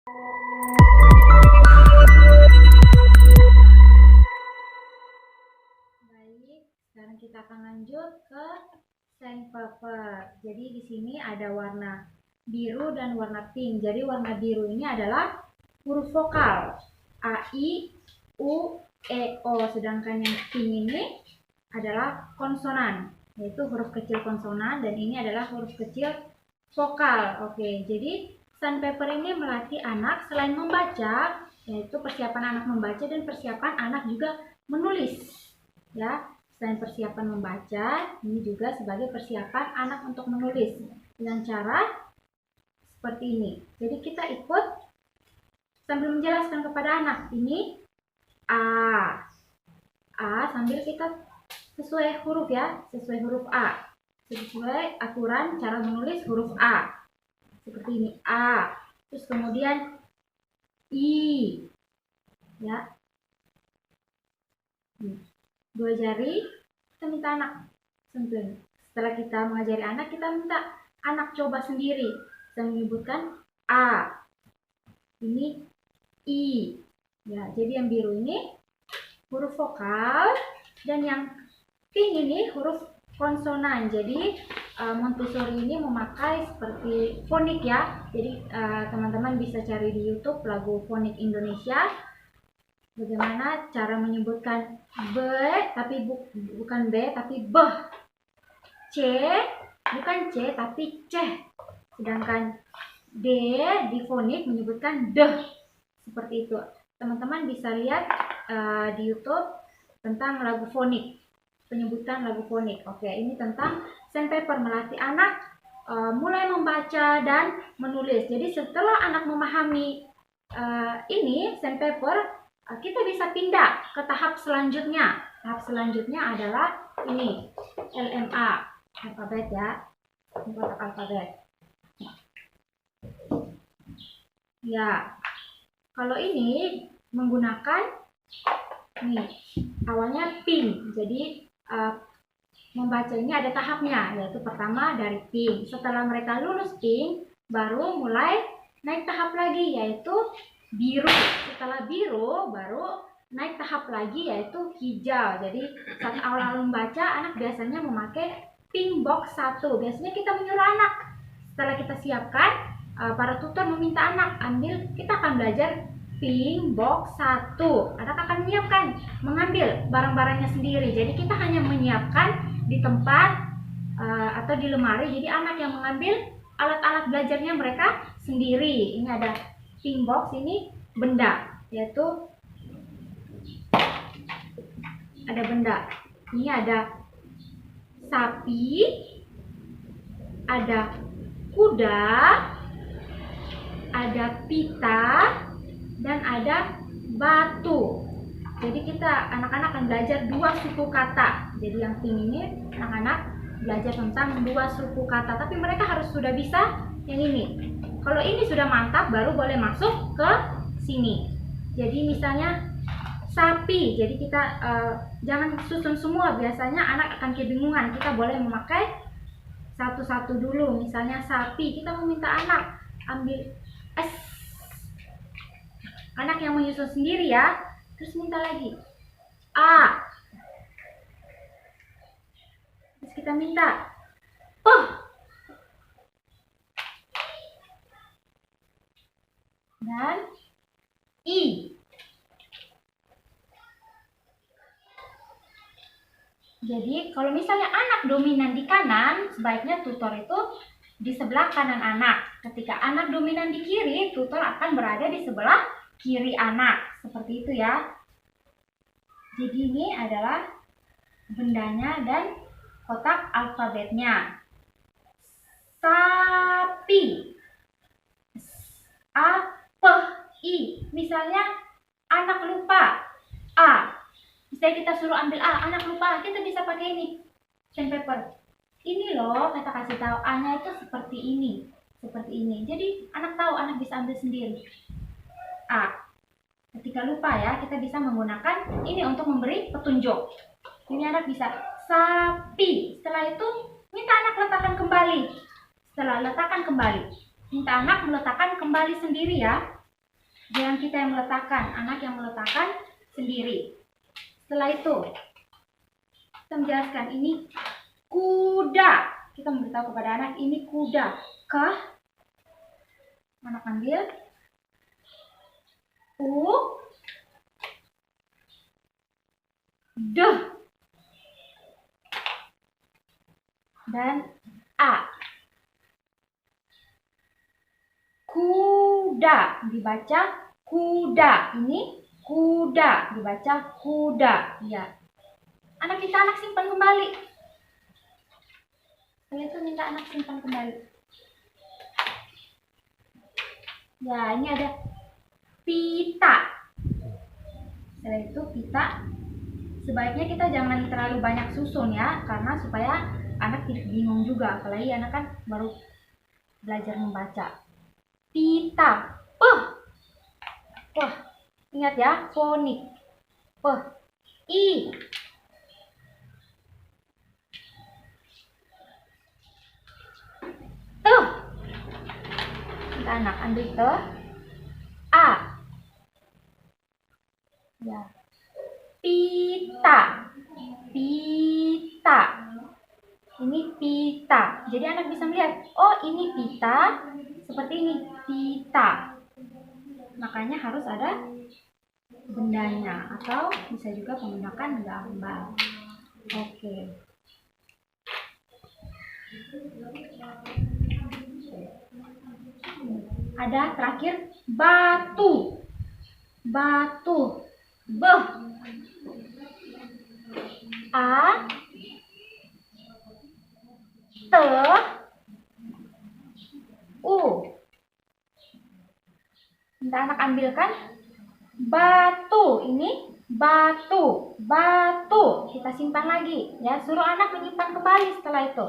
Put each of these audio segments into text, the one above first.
Baik, sekarang kita akan lanjut ke sandpaper. Jadi di sini ada warna biru dan warna pink. Jadi warna biru ini adalah huruf vokal A, I, U, E, O. Sedangkan yang pink ini adalah konsonan, yaitu huruf kecil konsonan, dan ini adalah huruf kecil vokal. Oke, jadi sandpaper ini melatih anak selain membaca, yaitu persiapan anak membaca dan persiapan anak juga menulis. Ya, selain persiapan membaca, ini juga sebagai persiapan anak untuk menulis dengan cara seperti ini. Jadi kita ikut sambil menjelaskan kepada anak. Ini A sambil kita sesuai huruf ya, sesuai huruf A, sesuai aturan cara menulis huruf A. Seperti ini A, terus kemudian I, ya. Dua jari kita minta anak sentuh. Setelah kita mengajari anak, kita minta anak coba sendiri. Kita menyebutkan A, ini I, ya. Jadi yang biru ini huruf vokal dan yang pink ini huruf konsonan. Jadi Montessori ini memakai seperti fonik ya. Jadi teman-teman bisa cari di YouTube lagu fonik Indonesia. Bagaimana cara menyebutkan B tapi bukan B tapi B, C bukan C tapi C, sedangkan D di fonik menyebutkan D. Seperti itu. Teman-teman bisa lihat di YouTube tentang lagu fonik, penyebutan lagu fonik. Oke, ini tentang sandpaper, melatih anak mulai membaca dan menulis. Jadi setelah anak memahami ini sandpaper, kita bisa pindah ke tahap selanjutnya. Tahap selanjutnya adalah ini LMA, alfabet ya, kotak alfabet. Ya, kalau ini menggunakan nih awalnya pink. Jadi membaca ini ada tahapnya, yaitu pertama dari pink. Setelah mereka lulus pink, baru mulai naik tahap lagi, yaitu biru. Setelah biru baru naik tahap lagi, yaitu hijau. Jadi saat awal-awal membaca, anak biasanya memakai pink box 1. Biasanya kita menyuruh anak, setelah kita siapkan, para tutor meminta anak ambil, kita akan belajar pink box 1. Anak akan menyiapkan, mengambil barang-barangnya sendiri. Jadi kita hanya menyiapkan di tempat atau di lemari. Jadi anak yang mengambil alat-alat belajarnya mereka sendiri. Ini ada pink box, ini benda, yaitu ada benda. Ini ada sapi, ada kuda, ada pita, dan ada batu. Jadi kita anak-anak akan belajar 2 suku kata. Jadi yang pink ini anak-anak belajar tentang 2 suku kata, tapi mereka harus sudah bisa yang ini. Kalau ini sudah mantap, baru boleh masuk ke sini. Jadi misalnya sapi, jadi kita jangan susun semua. Biasanya anak akan kebingungan. Kita boleh memakai satu-satu dulu. Misalnya sapi, kita meminta anak ambil S. Anak yang menyusun sendiri ya. Terus minta lagi A. Terus kita minta P. Dan I. Jadi kalau misalnya anak dominan di kanan, sebaiknya tutor itu di sebelah kanan anak. Ketika anak dominan di kiri, tutor akan berada di sebelah kiri anak. Seperti itu ya. Jadi ini adalah bendanya dan kotak alfabetnya. Sapi. A, P, I. Misalnya anak lupa A. Misalnya kita suruh ambil A, anak lupa, kita bisa pakai ini sandpaper. Ini loh, kita kasih tahu A-nya itu seperti ini, seperti ini. Jadi anak tahu, anak bisa ambil sendiri. A. Ketika lupa ya, kita bisa menggunakan ini untuk memberi petunjuk. Ini anak bisa sapi. Setelah itu minta anak letakkan kembali. Setelah letakkan kembali, minta anak meletakkan kembali sendiri ya. Jangan kita yang meletakkan, anak yang meletakkan sendiri. Setelah itu, kita menjelaskan ini kuda. Kita memberitahu kepada anak ini kuda. Anak ambil D dan A. Kuda dibaca kuda. Ini kuda dibaca kuda. Ya. Anak simpan kembali. Setelah itu minta anak simpan kembali. Ya, ini ada pita. Setelah itu pita. Sebaiknya kita jangan terlalu banyak susun ya, karena supaya anak tidak bingung juga, apalagi anak kan baru belajar membaca. Pita, ingat ya, fonik. I. Kita anak ambil A. Ya. Pita. Ini pita. Jadi anak bisa melihat, oh ini pita, seperti ini pita. Makanya harus ada bendanya, atau bisa juga menggunakan gambar. Oke. Ada terakhir batu. A, T, U. Minta anak ambilkan batu. Ini batu. Kita simpan lagi ya. Suruh anak menyimpan kembali setelah itu.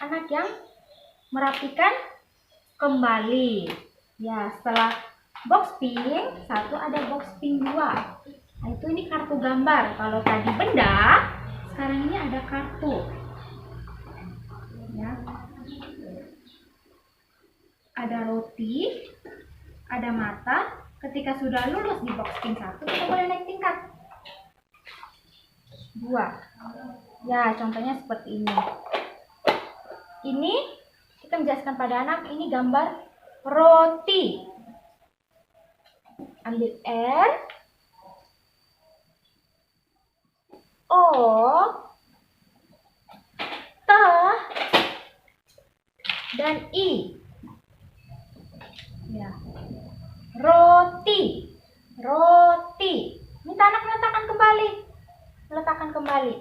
Anak yang merapikan kembali. Ya, setelah box pink 1 ada box pink 2. Nah, itu ini kartu gambar. Kalau tadi benda, sekarang ini ada kartu. Ya. Ada roti, ada mata. Ketika sudah lulus di box pink 1, kita boleh naik tingkat 2. Ya, contohnya seperti ini. Ini kita menjelaskan pada anak, ini gambar roti. Ambil R, O, T, dan I. Ya. Roti. Minta anak meletakkan kembali.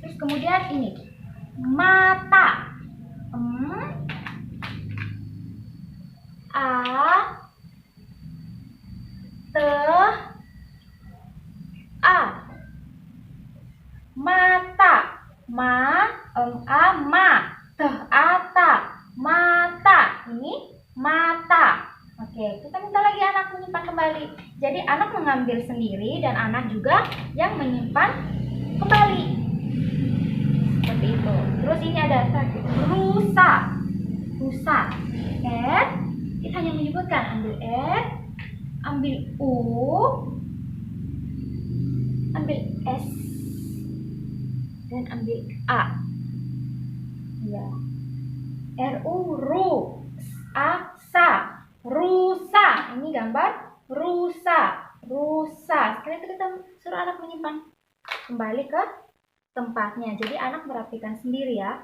Terus kemudian ini mata. A, T, A. Mata. Mata. Ini mata. Oke, kita minta lagi anak menyimpan kembali. Jadi anak mengambil sendiri dan anak juga yang menyimpan kembali. Seperti itu. Terus ini ada rusa. R, kita hanya menyebutkan, ambil R, ambil U, ambil S, dan ambil A. Ya. Ru, A, sa. Rusa. Ini gambar rusa. Setelah itu kita suruh anak menyimpan kembali ke tempatnya. Jadi anak merapikan sendiri ya.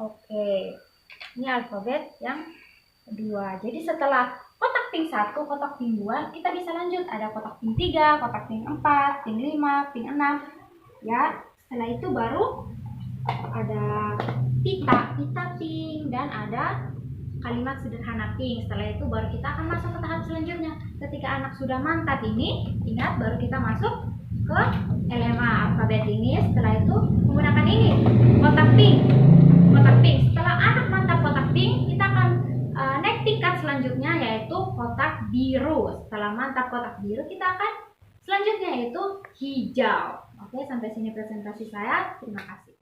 Oke. Ini alfabet yang kedua. Jadi setelah kotak pink 1, kotak pink 2, kita bisa lanjut. Ada kotak pink 3, kotak pink 4, pink 5, pink 6. Ya, setelah itu baru ada pita pink, dan ada kalimat sederhana pink. Setelah itu baru kita akan masuk ke tahap selanjutnya. Ketika anak sudah mantap ini, ingat baru kita masuk ke LMA alfabet ini. Setelah itu menggunakan ini, kotak pink. Setelah anak mantap kotak pink, kita akan naik tingkat selanjutnya, yaitu kotak biru. Setelah mantap kotak biru, kita akan selanjutnya yaitu hijau. Oke, sampai sini presentasi saya. Terima kasih.